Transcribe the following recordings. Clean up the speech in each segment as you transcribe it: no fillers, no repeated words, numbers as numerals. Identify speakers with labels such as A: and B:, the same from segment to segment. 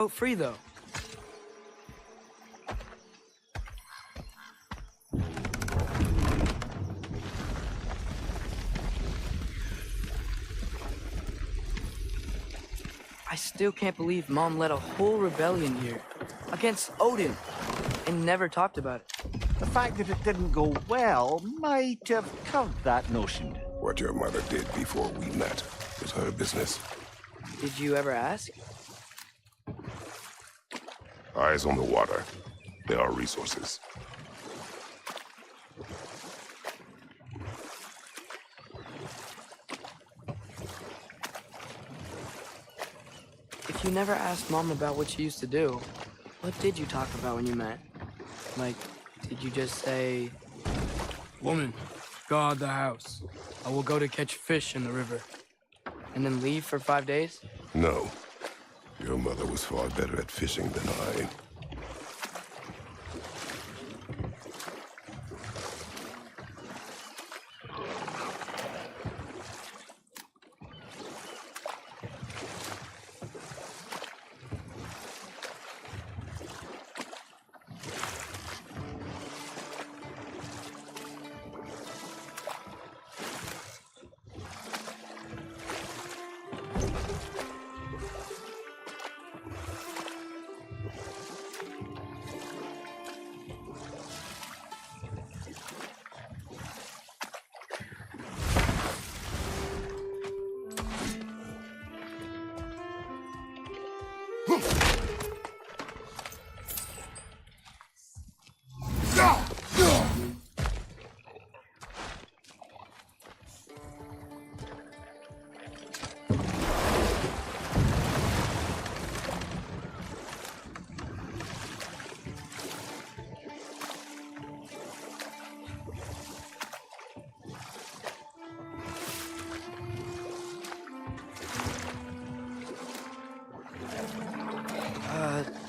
A: Boat free, though. I still can't believe Mom led a whole rebellion here against Odin and never talked about it.
B: The fact that it didn't go well might have curved that notion.
C: What your mother did before we met was her business.
A: Did you ever ask?
C: Eyes on the water. There are resources.
A: If you never asked Mom about what she used to do, what did you talk about when you met? Like, did you just say, "Woman, guard the house. I will go to catch fish in the river," and then leave for 5 days?
C: No. Your mother was far better at fishing than I.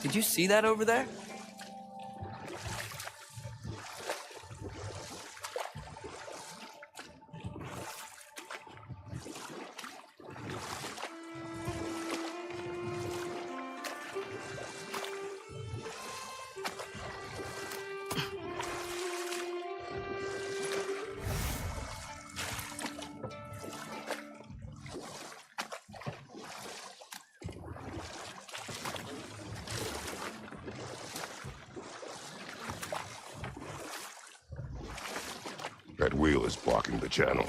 A: Did you see that over there?
C: That wheel is blocking the channel.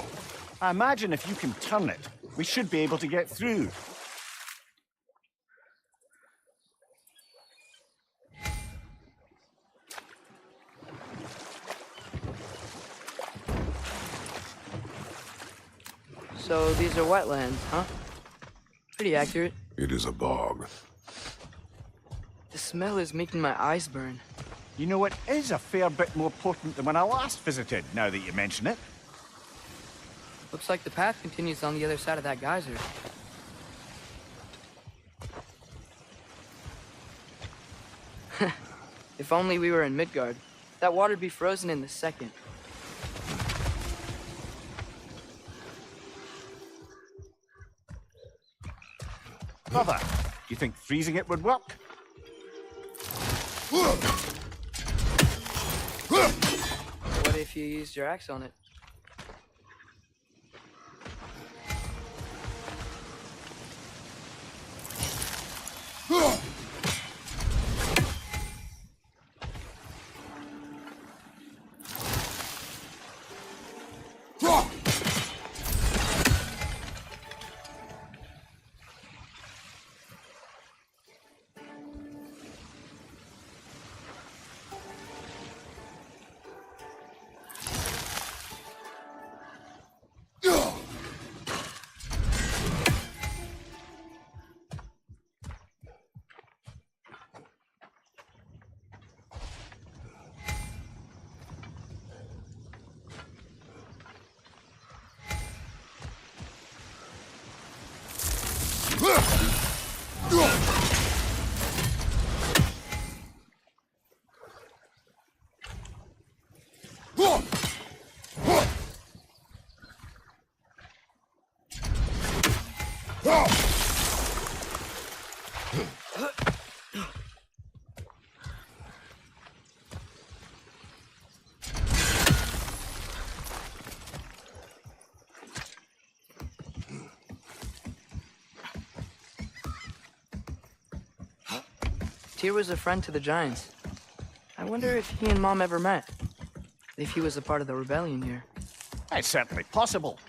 B: I imagine if you can turn it, we should be able to get through.
A: So these are wetlands, huh? Pretty accurate.
C: It is a bog.
A: The smell is making my eyes burn.
B: You know, it is a fair bit more potent than when I last visited, now that you mention it.
A: Looks like the path continues on the other side of that geyser. If only we were in Midgard. That water'd be frozen in the second.
B: Brother, do you think freezing it would work?
A: What if you used your axe on it? Tyr was a friend to the Giants. I wonder if he and Mom ever met. If he was a part of the rebellion here.
B: It's certainly possible.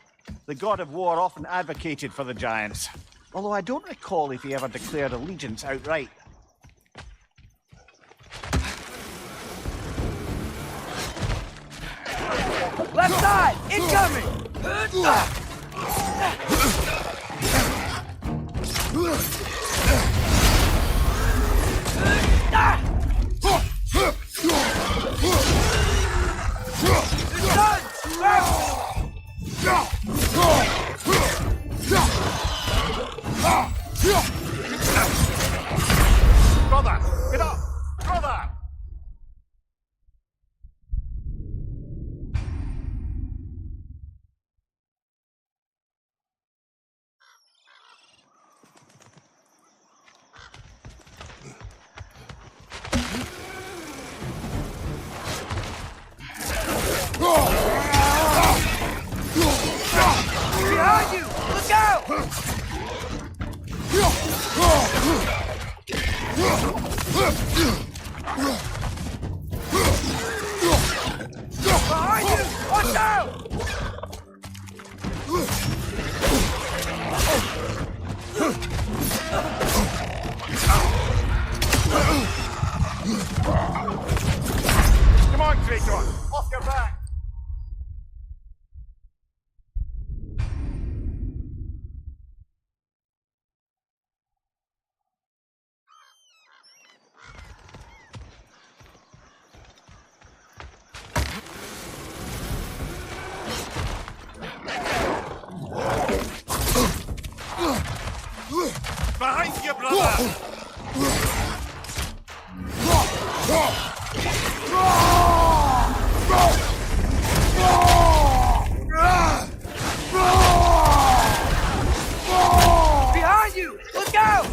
B: The God of War often advocated for the Giants, although I don't recall if he ever declared allegiance outright.
A: Left side! Incoming!
B: Brother! Get up! Brother!
A: Behind you! Look out! Behind you! Watch out!
B: Come on, Kratos! Off your back! Behind you, brother!
A: Behind you! Look out!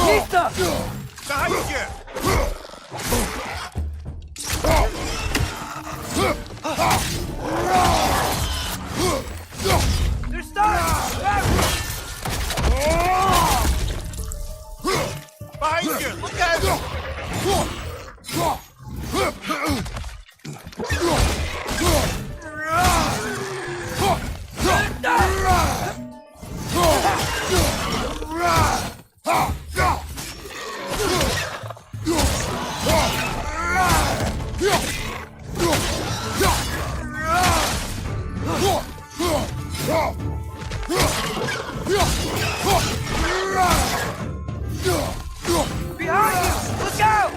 A: Nista!
B: Behind you!
A: They're stuck!
B: Behind you! Look out!
A: Behind you! Look out!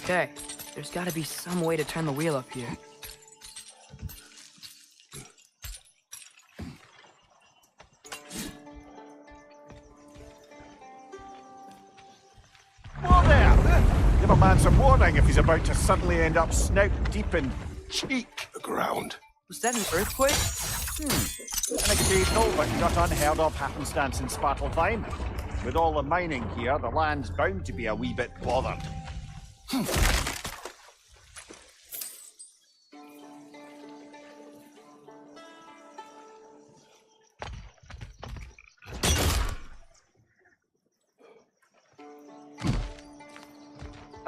A: Okay, there's gotta be some way to turn the wheel up here.
B: Whoa there! Give a man some warning if he's about to suddenly end up snout deep in cheek.
C: The ground.
A: Was that an earthquake?
B: An occasional but not unheard of happenstance in Svartalfheim. With all the mining here, the land's bound to be a wee bit bothered.
A: I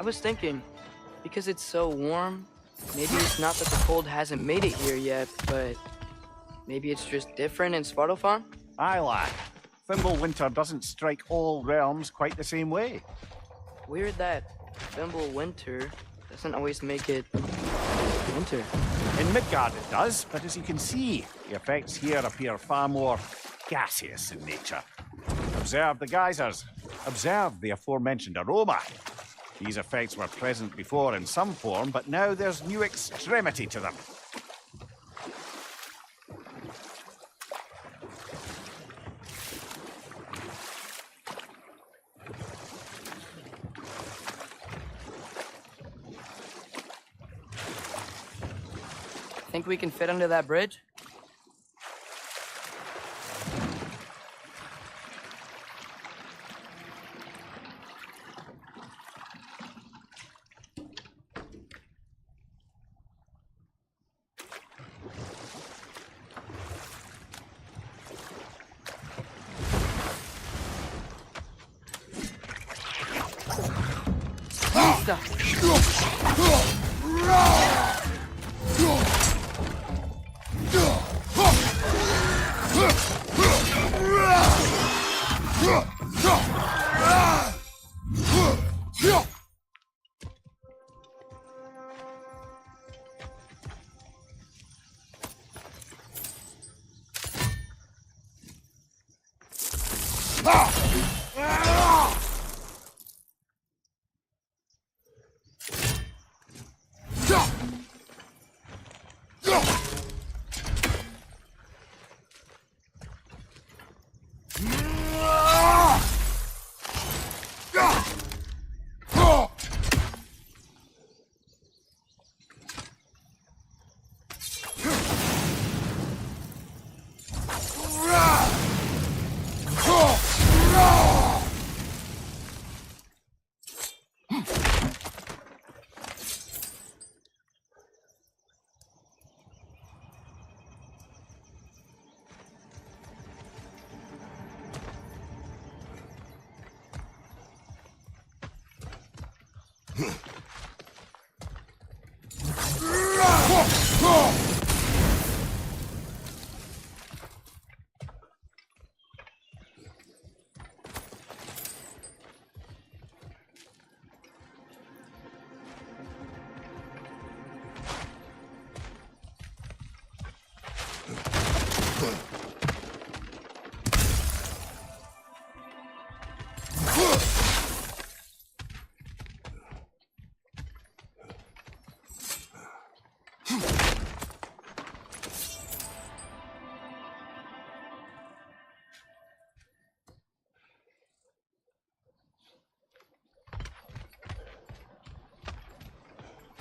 A: was thinking, because it's so warm, maybe it's not that the cold hasn't made it here yet, but maybe it's just different in Svartalfheim?
B: Aye, lad. Fimbulwinter doesn't strike all realms quite the same way.
A: Weird that Fimbulwinter doesn't always make it winter.
B: In Midgard it does, but as you can see, the effects here appear far more gaseous in nature. Observe the geysers. Observe the aforementioned aroma. These effects were present before in some form, but now there's new extremity to them.
A: Think we can fit under that bridge?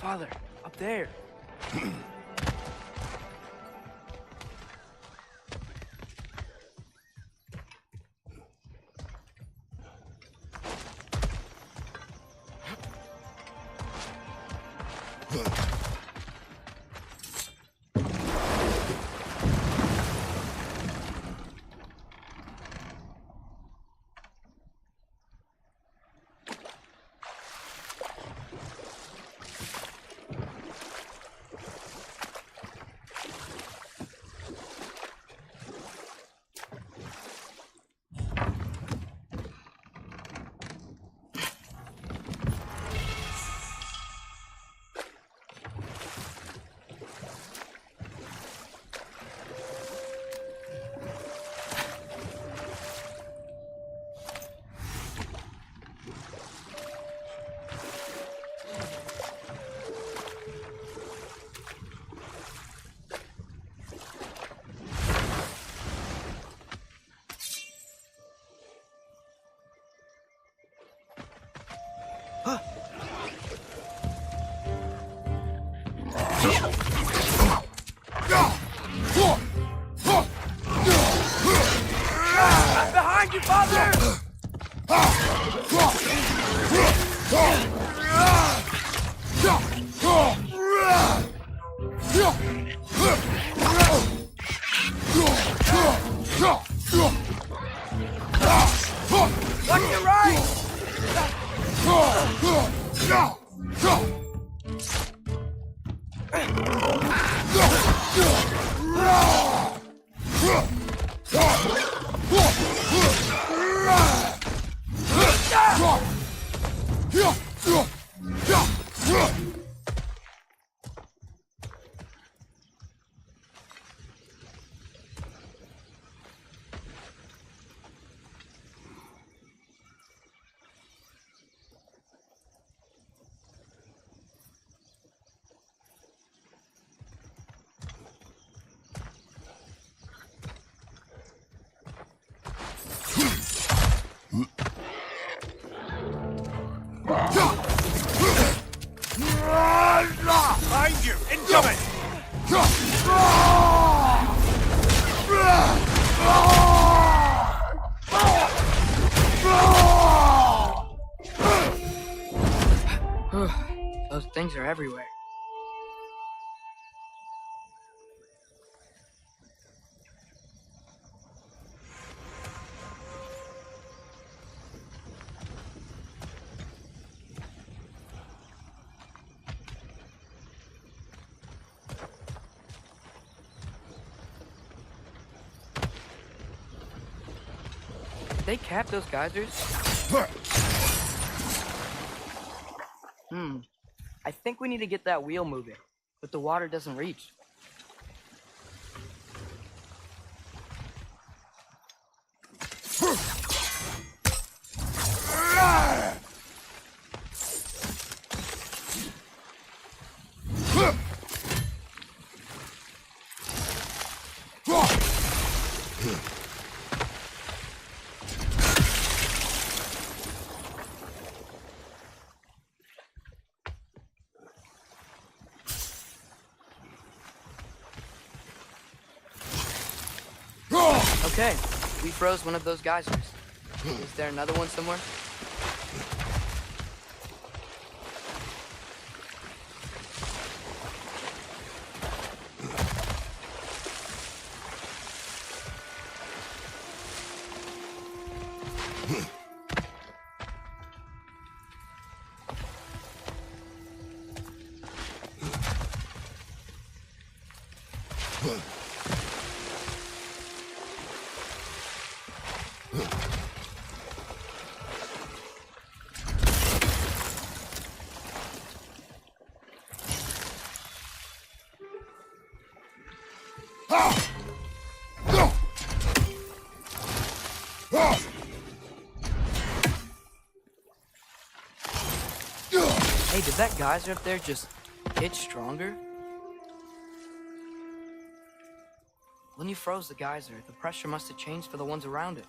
A: Father, up there. I'm behind you, father! Watch your right!
B: Behind you! Incoming!
A: Those things are everywhere. Did they cap those geysers? I think we need to get that wheel moving, but the water doesn't reach. Okay, we froze one of those geysers. Is there another one somewhere? Hey, did that geyser up there just get stronger? When you froze the geyser, the pressure must have changed for the ones around it.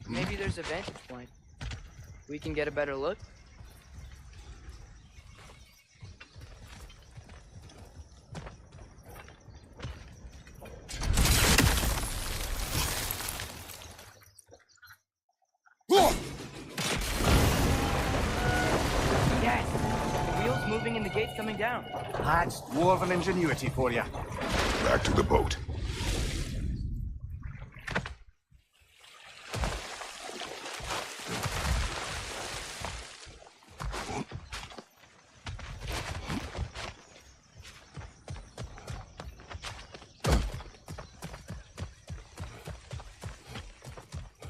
A: Maybe there's a vantage point. We can get a better look. Yes! The wheel's moving and the gate's coming down.
B: That's dwarven ingenuity for you.
C: Back to the boat.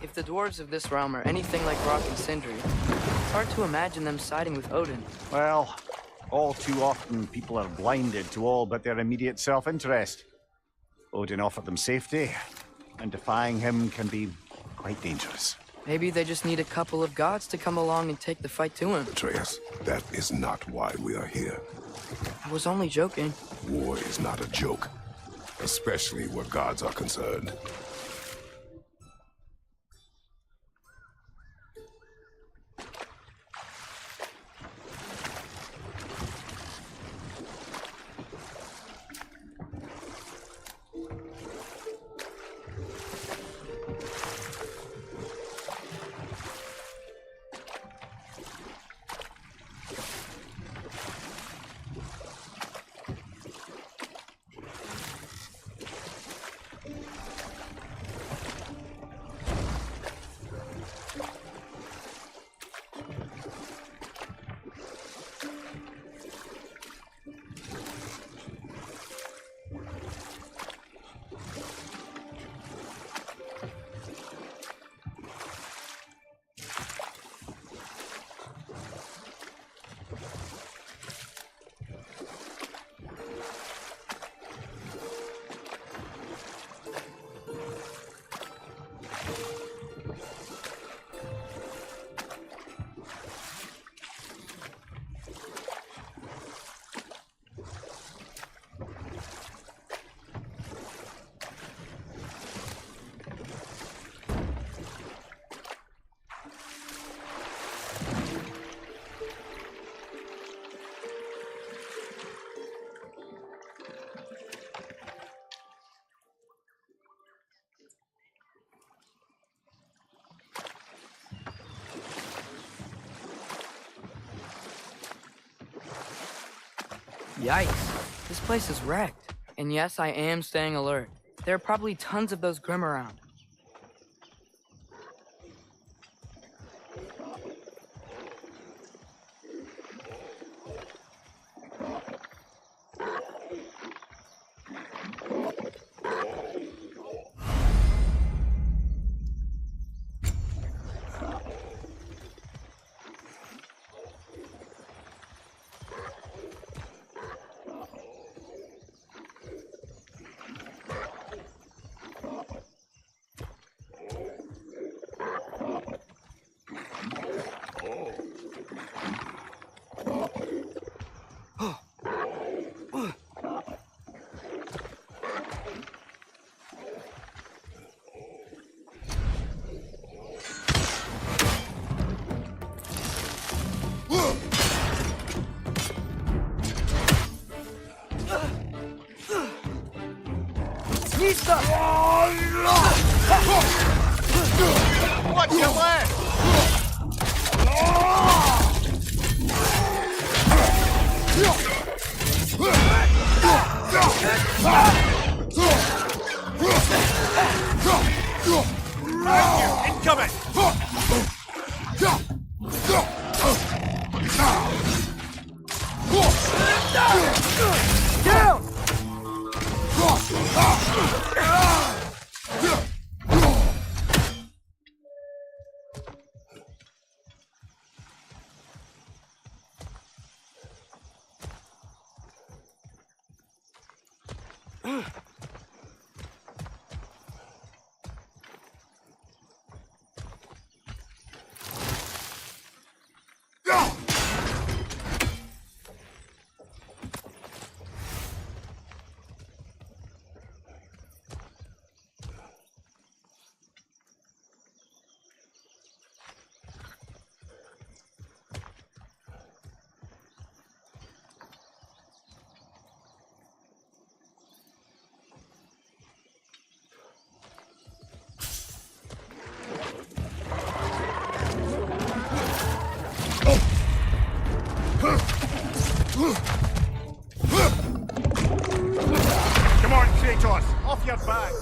A: If the dwarves of this realm are anything like Rock and Sindri, it's hard to imagine them siding with Odin.
B: Well, all too often people are blinded to all but their immediate self-interest. Odin offered them safety, and defying him can be quite dangerous.
A: Maybe they just need a couple of gods to come along and take the fight to him.
C: Atreus, that is not why we are here.
A: I was only joking.
C: War is not a joke, especially where gods are concerned.
A: Yikes. This place is wrecked. And yes, I am staying alert. There are probably tons of those Grim around.
B: Watch your left! Incoming!
A: Down!
B: Come on, Kratos! Off your back!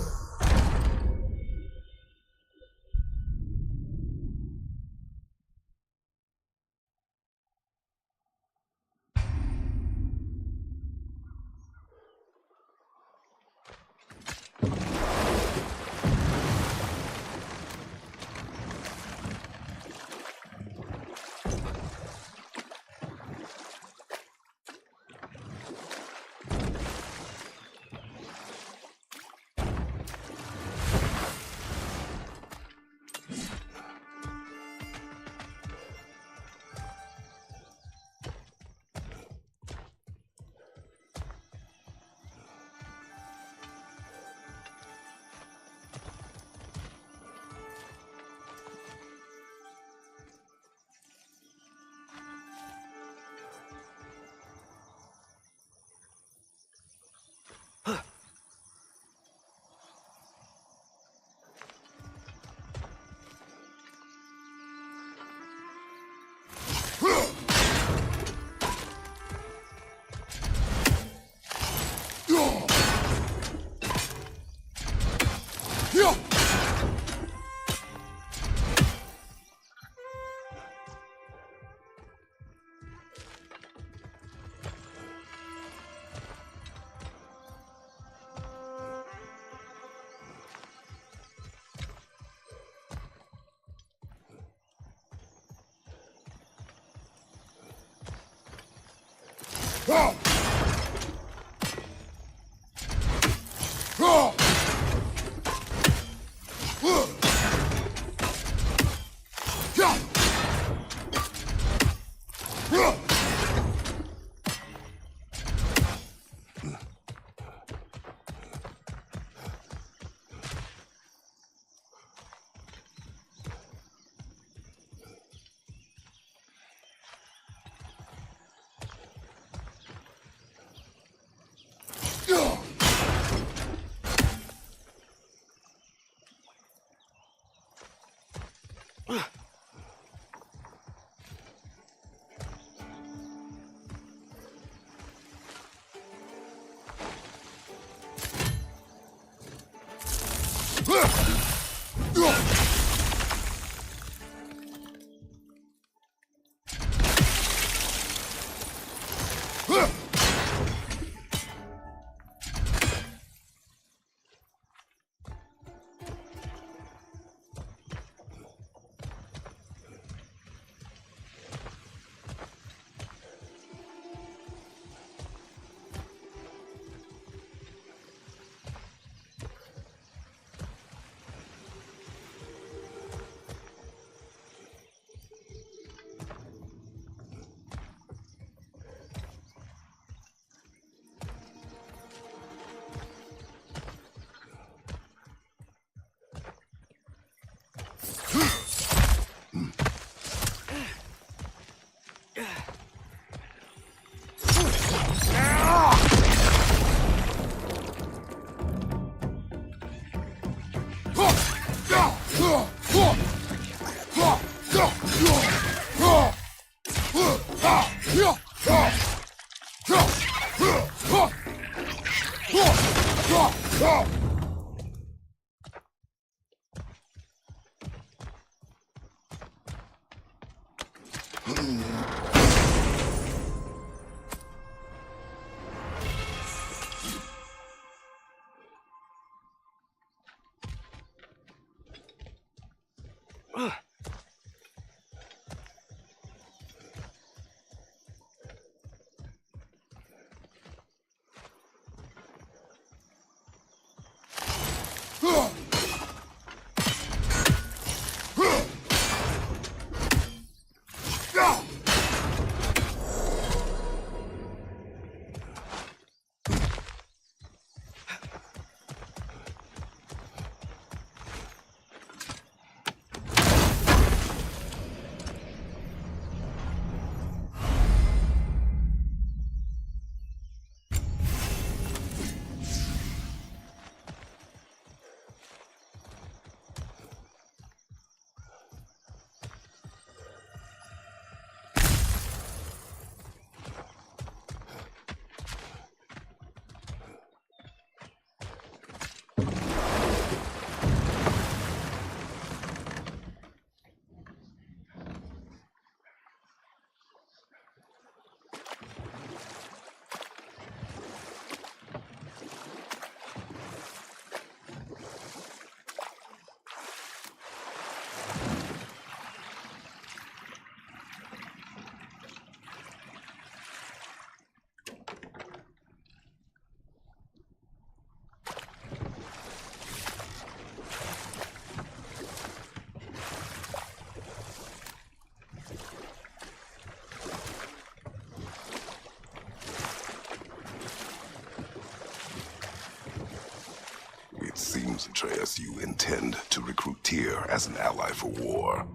C: It seems, Atreus, you intend to recruit Tyr as an ally for war.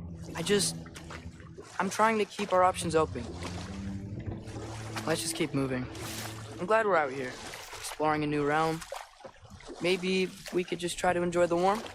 A: I'm trying to keep our options open. Let's just keep moving. I'm glad we're out here, exploring a new realm. Maybe we could just try to enjoy the warmth?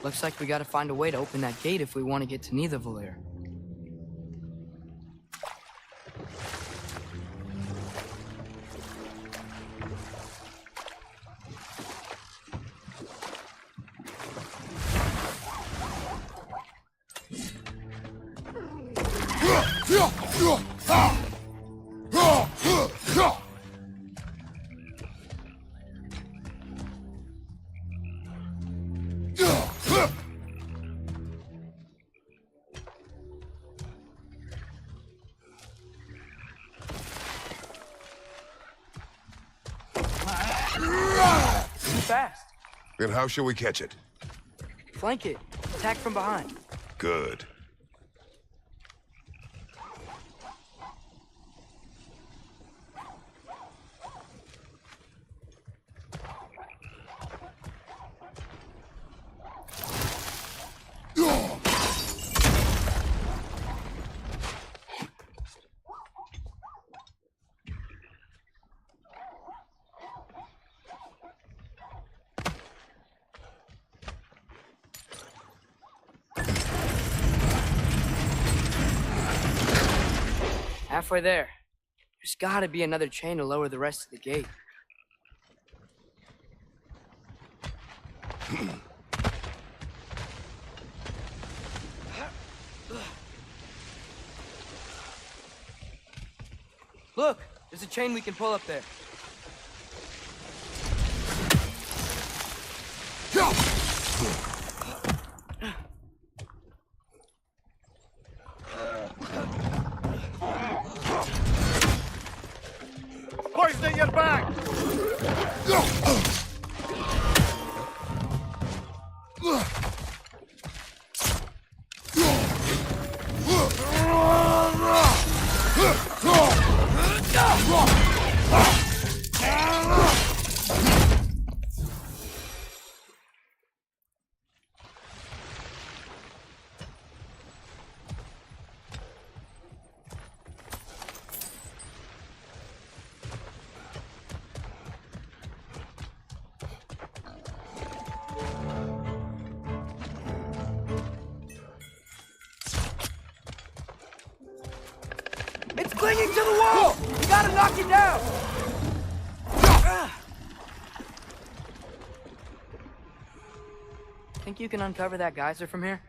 A: Looks like we gotta find a way to open that gate if we want to get to Nidavellir. Fast.
C: Then how shall we catch it?
A: Flank it. Attack from behind.
C: Good.
A: halfway there. There's gotta be another chain to lower the rest of the gate. Look, there's a chain we can pull up there.
B: Hoisting your back!
A: It's clinging to the wall! You gotta knock it down! Think you can uncover that geyser from here?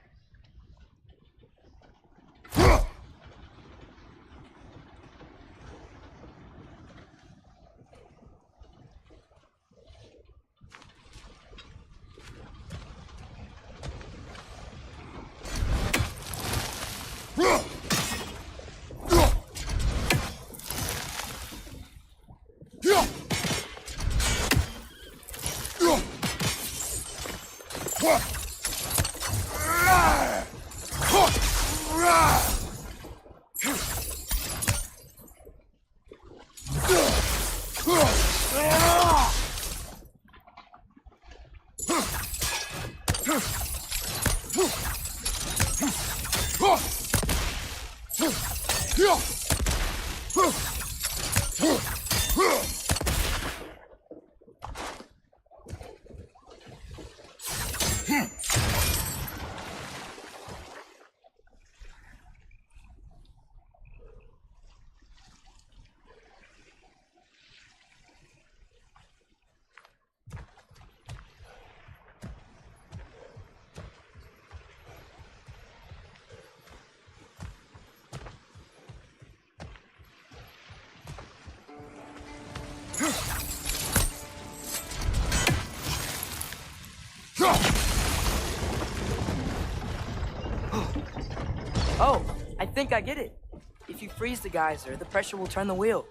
A: Oh, I think I get it. If you freeze the geyser, the pressure will turn the wheel.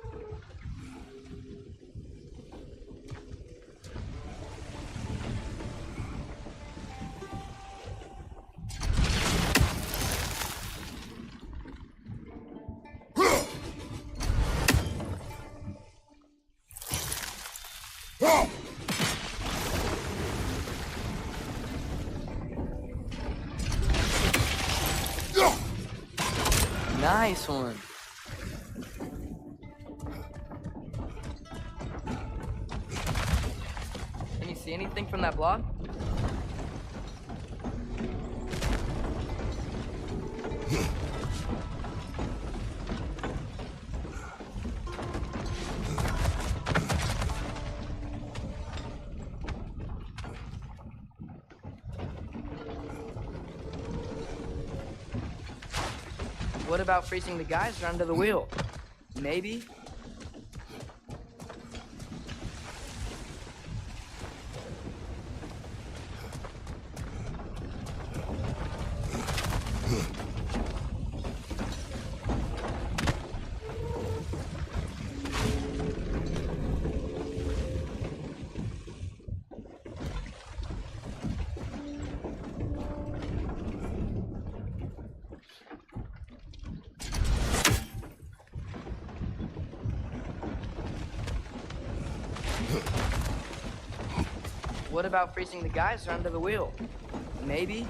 A: Nice one. Can you see anything from that block? What about freezing the geyser under the wheel? Maybe? What about freezing the geyser under the wheel? Maybe?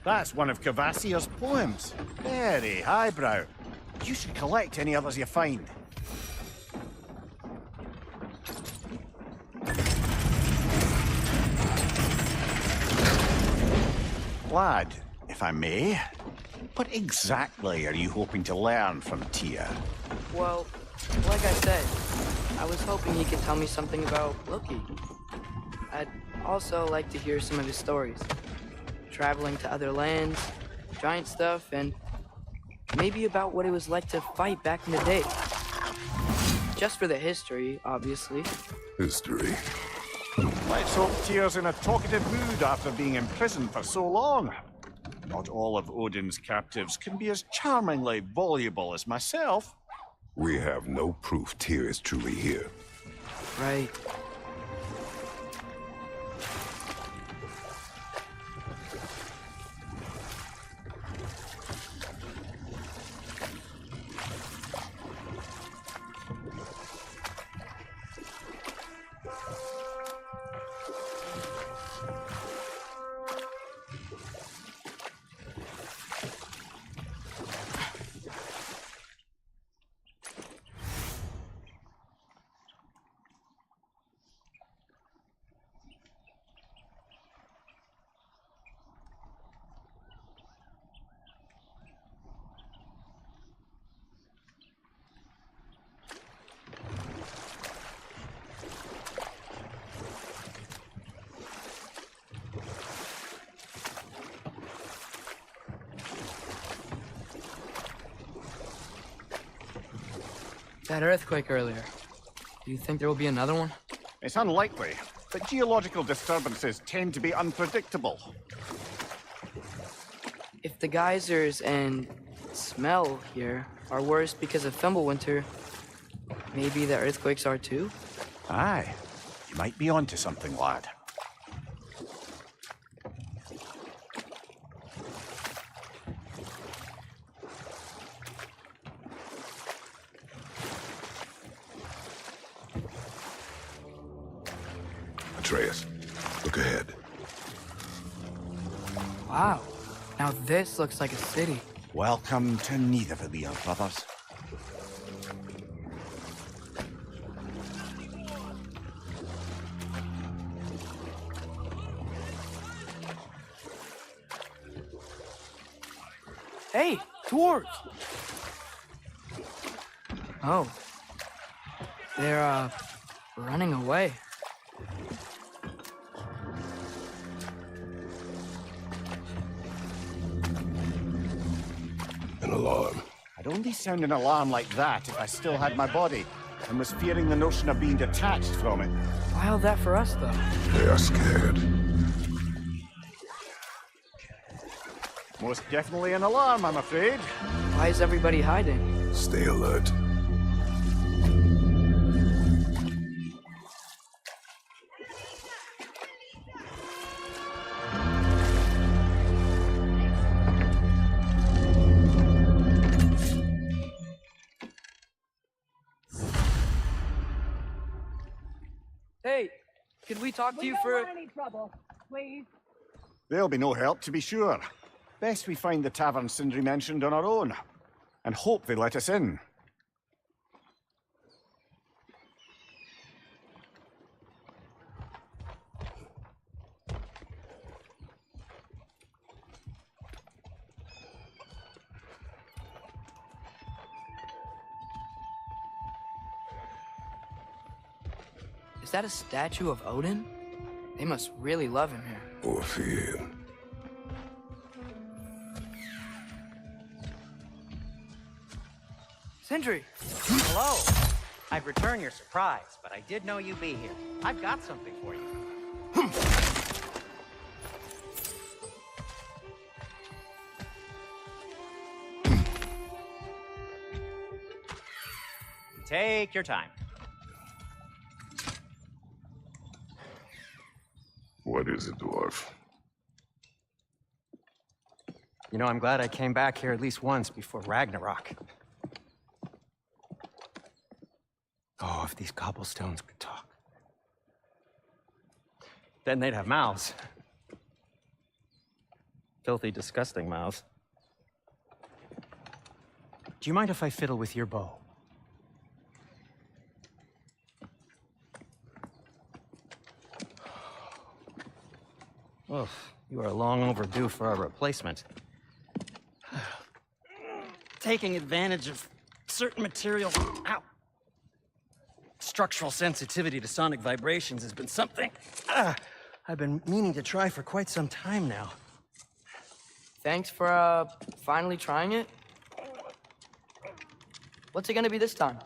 B: That's one of Cavassier's poems. Very highbrow. You should collect any others you find. Lad, if I may, what exactly are you hoping to learn from Tyr?
A: Well, like I said, I was hoping he could tell me something about Loki. I'd also like to hear some of his stories. Traveling to other lands, giant stuff, and maybe about what it was like to fight back in the day. Just for the history, obviously.
C: History.
B: Let's hope Tyr's in a talkative mood after being imprisoned for so long. Not all of Odin's captives can be as charmingly voluble as myself.
C: We have no proof Tyr is truly here.
A: Right. That earthquake earlier. Do you think there will be another one?
B: It's unlikely, but geological disturbances tend to be unpredictable.
A: If the geysers and smell here are worse because of Fimbulwinter, maybe the earthquakes are too?
B: Aye, you might be onto something, lad.
C: Atreus, look ahead.
A: Wow. Now this looks like a city.
B: Welcome to Nidavellir, brothers.
A: Hey, dwarves! Oh. They're, running away.
C: An alarm.
B: I'd only sound an alarm like that if I still had my body and was fearing the notion of being detached from it.
A: Why all that for us, though?
C: They are scared.
B: Most definitely an alarm, I'm afraid.
A: Why is everybody hiding?
C: Stay alert.
A: Hey, could we talk to you for...
D: don't want any trouble, please.
B: There'll be no help, to be sure. Best we find the tavern Sindri mentioned on our own, and hope they let us in.
A: Is that a statue of Odin? They must really love him here.
C: Or fear.
A: Sindri!
E: Hello. I'd return your surprise, but I did know you'd be here. I've got something for you. Take your time.
C: What is it, dwarf?
E: You know, I'm glad I came back here at least once before Ragnarok. Oh, if these cobblestones could talk. Then they'd have mouths. Filthy, disgusting mouth. Do you mind if I fiddle with your bow? Oof, you are long overdue for a replacement. Taking advantage of certain materials. Ow! Structural sensitivity to sonic vibrations has been something I've been meaning to try for quite some time now.
A: Thanks for, finally trying it. What's it gonna be this time?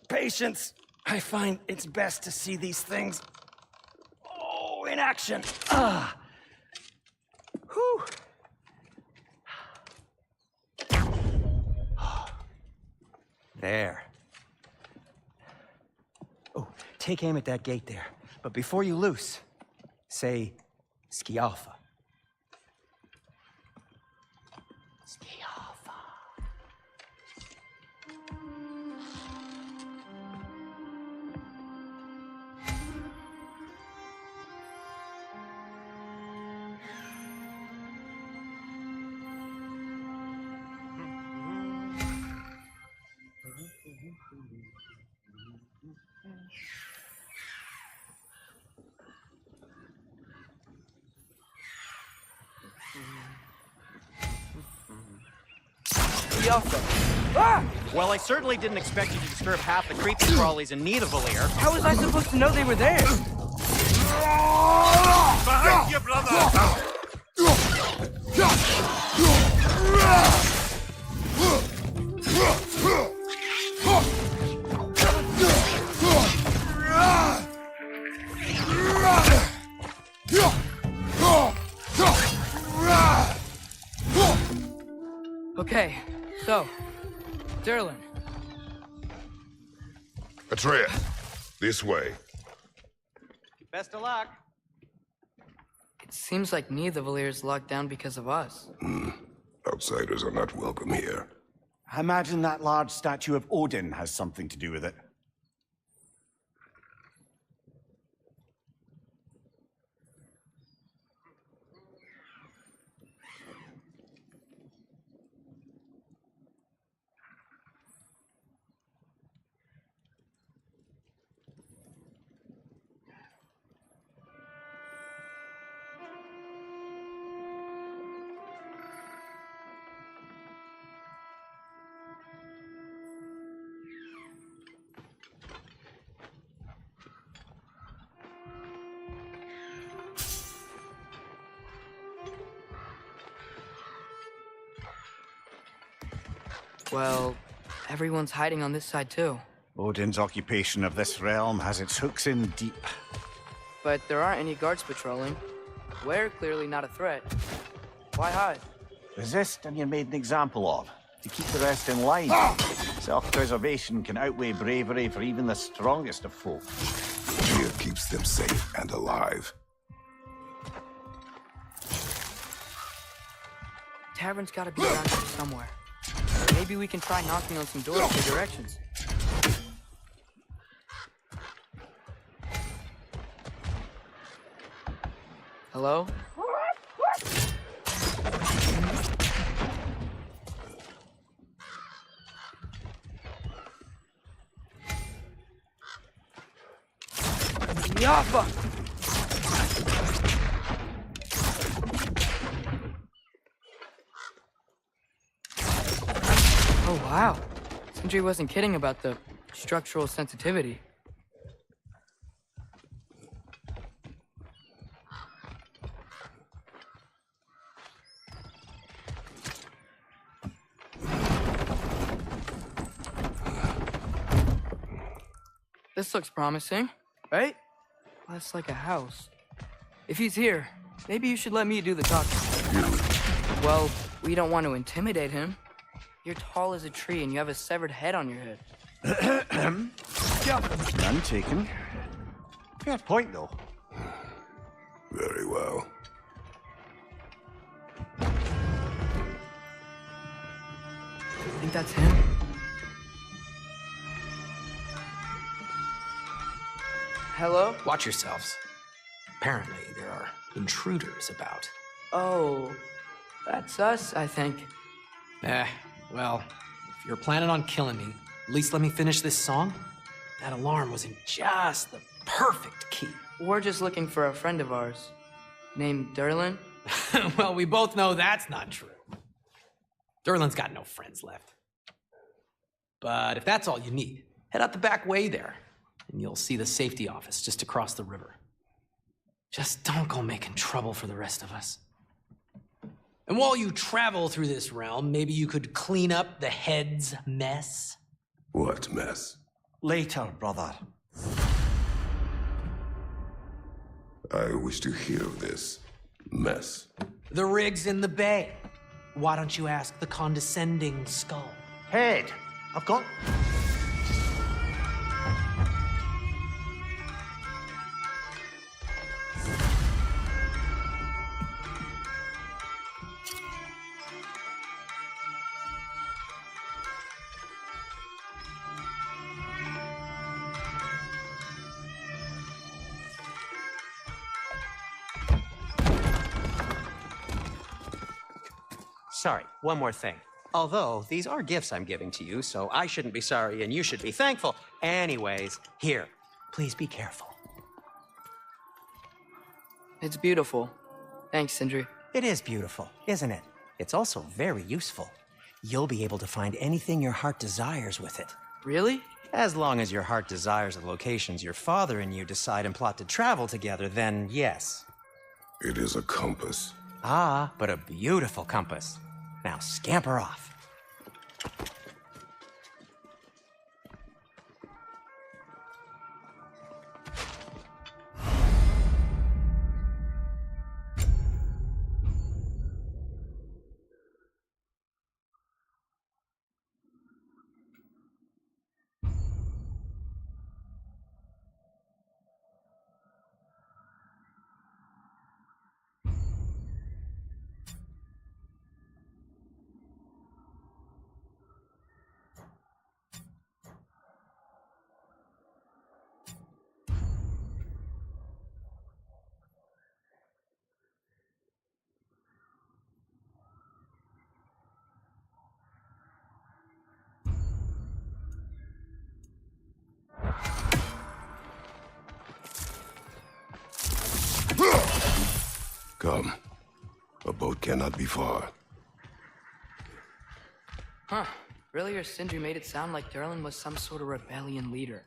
E: Patience. I find it's best to see these things, in action. Whew. There. Oh, take aim at that gate there. But before you loose, say, Skialfa. Skialfa. Well, I certainly didn't expect you to disturb half the creepy crawlies in need of Valir.
A: How was I supposed to know they were there?
B: Behind you, brother!
A: Okay, so, Derlin.
C: Atreus, this way.
E: Best of luck.
A: It seems like neither of the Valir is locked down because of us.
C: Outsiders are not welcome here.
B: I imagine that large statue of Odin has something to do with it.
A: Well, everyone's hiding on this side too.
B: Odin's occupation of this realm has its hooks in deep.
A: But there aren't any guards patrolling. We're clearly not a threat. Why hide?
B: Resist and you're made an example of, to keep the rest in line. Self-preservation can outweigh bravery for even the strongest of folk.
C: Fear keeps them safe and alive.
A: Tavern's gotta be around here somewhere. Maybe we can try knocking on some doors for directions. Hello? Yaffa! Oh, wow. Sindri wasn't kidding about the structural sensitivity. This looks promising, right? Well, that's like a house. If he's here, maybe you should let me do the talking. Well, we don't want to intimidate him. You're tall as a tree and you have a severed head on your head.
B: None taken. Fair point, though.
C: Very well.
A: Think that's him? Hello?
F: Watch yourselves. Apparently, there are intruders about.
A: Oh, that's us, I think.
F: Well, if you're planning on killing me, at least let me finish this song. That alarm was in just the perfect key.
A: We're just looking for a friend of ours named Derlin.
F: Well, we both know that's not true. Derlin's got no friends left. But if that's all you need, head out the back way there, and you'll see the safety office just across the river. Just don't go making trouble for the rest of us. And while you travel through this realm, maybe you could clean up the head's mess?
C: What mess?
B: Later, brother.
C: I wish to hear of this mess.
F: The rig's in the bay. Why don't you ask the condescending skull?
B: Head, I've got...
E: Sorry, one more thing. Although, these are gifts I'm giving to you, so I shouldn't be sorry and you should be thankful. Anyways, here, please be careful.
A: It's beautiful. Thanks, Sindri.
E: It is beautiful, isn't it? It's also very useful. You'll be able to find anything your heart desires with it.
A: Really?
E: As long as your heart desires the locations your father and you decide and plot to travel together, then yes.
C: It is a compass.
E: Ah, but a beautiful compass. Now scamper off.
C: Come. A boat cannot be far.
A: Huh. Earlier, Sindri made it sound like Derlin was some sort of rebellion leader.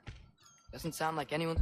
A: Doesn't sound like anyone...